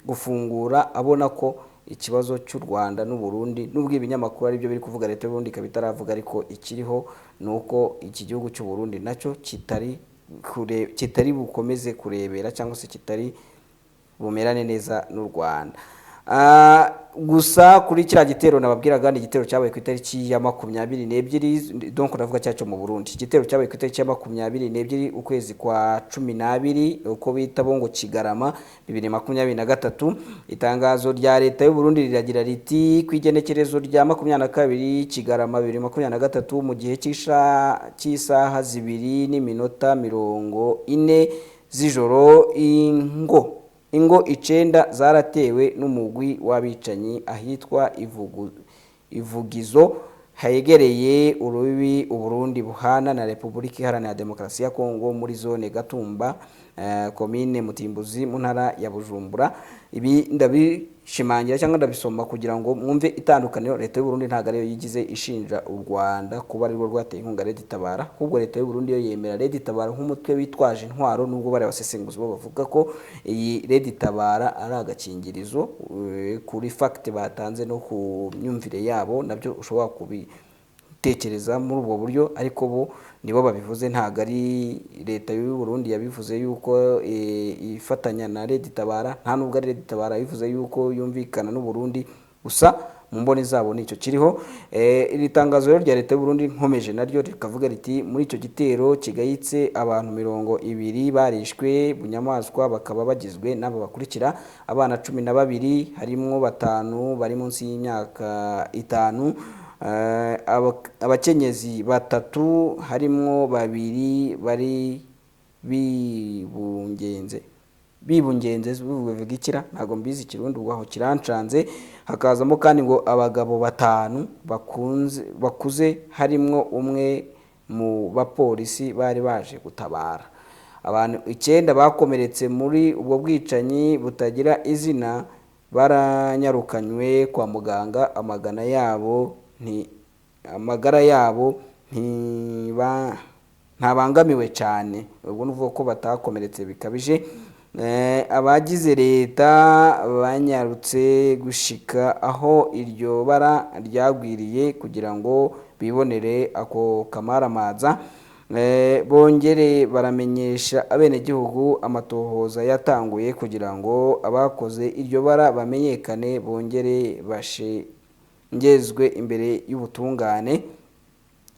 gufungura abona ko ikibazo cy'u Rwanda n'u Burundi nubwo ibinyamakuru ari byo biri kuvuga leta y'u Burundi kabitaravuga, ariko ikiriho nuko iki gihugu cy'u Burundi nacyo kitari bukomeze kurebera cyangwa se kitari bumerane neza n'u Rwanda. Gusa kuri kiriya gitero nababwiraga, ni igitero cyabaye ku itariki ya 22, donc ndavuga cyacu mu Burundi. Igitero cyabaye ku itariki ya 22 ukwezi kwa 12 uko bita bo ngo Kigarama 2023. Itangazo rya leta y'u Burundi riragira riti kwigenekerezo rya 22 Kigarama 2023 mu gihe cy'isaha 2:40 z'ijoro ingo 9 zaratewe n'umugwi w'abicanyi ahitwa Ivugizo hegereye urubibi u Burundi buhana na Repubulika Iharanira Demokarasi ya Kongo muri zone Gatumba, komine Mutimbuzi mu ntara ya Bujumbura. Ibi ndabishimangira cyangwa ndabisoma kugira ngo mwumve itandukaniro. Leta y'u Burundi ntago ariyo yigize ishinja u Rwanda kuba ari rwo rwateye inkunga Red Tabara, ahubwo leta y'u Burundi yo yemera Red Tabara nk'umutwe witwaje intwaro, nubwo bari abasesenguzi bo bavuga ko iyi Red Tabara ari agakingirizo kuri fact batanze no ku myumvire yabo, nabyo ushobora kubitekereza muri ubwo buryo, ariko bo nibo babivuze, ntago ari leta y'u Burundi yabivuze yuko ifatanya na Red Tabara, nta nubwo ari Red Tabara bivuze yuko yumvikana n'u Burundi, gusa mu mboni zabo nicyo kiriho. Iri tangazo rero rya leta y'u Burundi nkomeje naryo rikavuga riti muri icyo gitero kigayitse abantu 20 barishwe bunyamaswa, bakaba bagizwe n'aba bakurikira: abana 12 harimo 5 bari munsi y'imyaka 5, abakenyezi 3 harimo 2 bari bibungenze bivuga ikira ntago mbizi ikirundi ubwaho kirancanze. Hakazamo kandi ngo abagabo 5 bakuze harimo umwe mu bapolisi bari baje gutabara. Abantu 9 bakomeretse muri ubwo bwicanyi butagira izina baranyarukanywe kwa muganga. Amagara yabo ntabangamiwe cyane, ubwo nuvuga ko batakomeretse bikabije. abagize leta banyarutse gushika aho iryo bara ryagwiriye kugira ngo bibonere ako kamaramaza, bongere baramenyesha abenegihugu amatohoza yatanguye kugira ngo abakoze iryo bara bamenyekane bongere bashengezwe imbere y'ubutungane.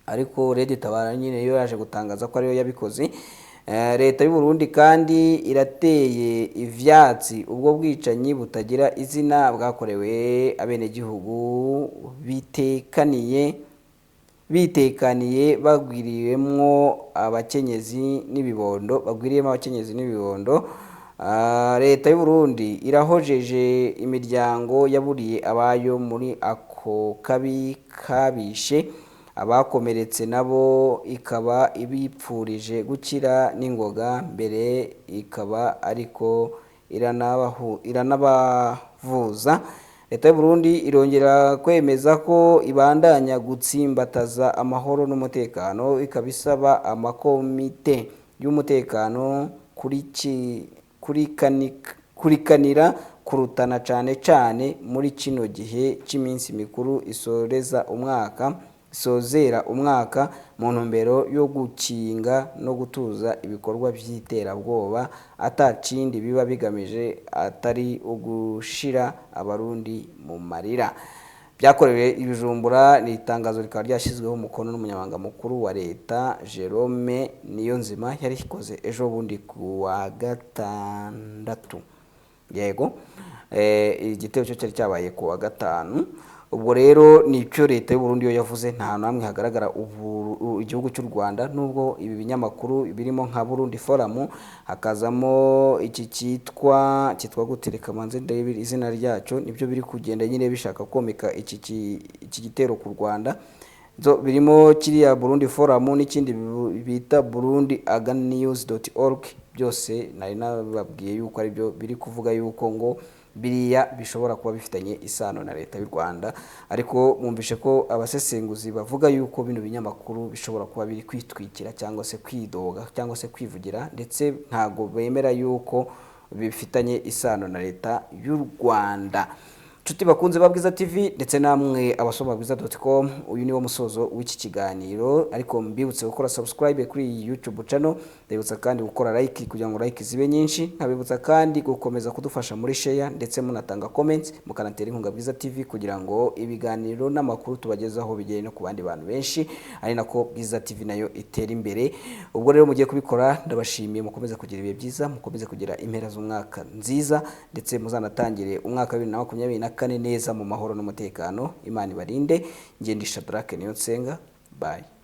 Ariko Red Tabara nyine yo yaje gutangaza ko ariyo yabikoze. Leta y'u Burundi kandi irateye ivyatsi ubwo bwicanyi butagira izina bwakorewe abenegihugu bitekaniye bagwiriyemwo abakenyezi n'ibibondo Leta y'u Burundi irahojeje imiryango yaburiye abayo muri ako kabi kabishe abakomeretse nabo, ikaba ibipfurije gukira n'ingoga, mbere ikaba ariko iranabavuza. Leta y'u Burundi irongera kwemeza ko ibandanya gutsimbataza amahoro n'umutekano, ikabisaba amakomite y'umutekano kurikanira kurutana cane muri kino gihe c'iminsi mikuru isozera umwaka mu ntumbero yo gukinga no gutuza ibikorwa by'iterabwoba atacindi biba bigamije atari ugushira abarundi mu marira. Byakorewe Ibijumbura, ni itangazo rikaba ryashyizweho umukono n'umunyamabanga mukuru wa leta Jerome Niyonzima, yari ikoze ejo bundi ku wa gatandatu. Yego, igitero cyo cyari cyabaye ku wa gatanu. Ubwo rero nicyo leta y'u Burundi yo yavuze, nta namwe hagaragara igihugu cy'u Rwanda, nubwo ibi binyamakuru birimo nka Burundi Forum, hakazamo iki cyitwa gutereka manze David izina ryacu, nibyo biri kugenda nyine bishaka komeka iki gitero ku Rwanda. Birimo kiriya Burundi Forum n'ikindi bita burundiaganinews.org, byose nari nababwiye yuko ari byo biri kuvuga yuko ngo biriya bishobora kuba bifitanye isano na leta y'u Rwanda. Ariko mwumvishe ko abasesenguzi bavuga yuko bino binyamakuru bishobora kuba biri kwitwikira cyangwa se kwidoga cyangwa se kwivugira, ndetse ntago bemera yuko bifitanye isano na leta y'u Rwanda. Nshuti bakunze ba Bwiza TV ndetse namwe abasoma bwiza.com, uyu ni wo musozo w'iki kiganiro, ariko mbibutse gukora subscribe kuri YouTube channel, ndabibutsa kandi gukora like kugira ngo like zibe nyinshi, nkabibutsa kandi gukomeza kudufasha muri share ndetse munatanga comments, mukanatera inkunga Bwiza TV kugira ngo ibiganiro n'amakuru tubagezaho bigere no ku bandi bantu benshi, ari nako Bwiza TV nayo itera imbere. Ubwo rero mugiye kubikora, ndabashimiye, mukomeze kugira ibihe byiza, mukomeze kugira impera z'umwaka nziza, ndetse muzanatangire umwaka 2024 neza mu mahoro n'umutekano. Imana ibarinde. Ngendisha Drake Niyonsenga. Bye.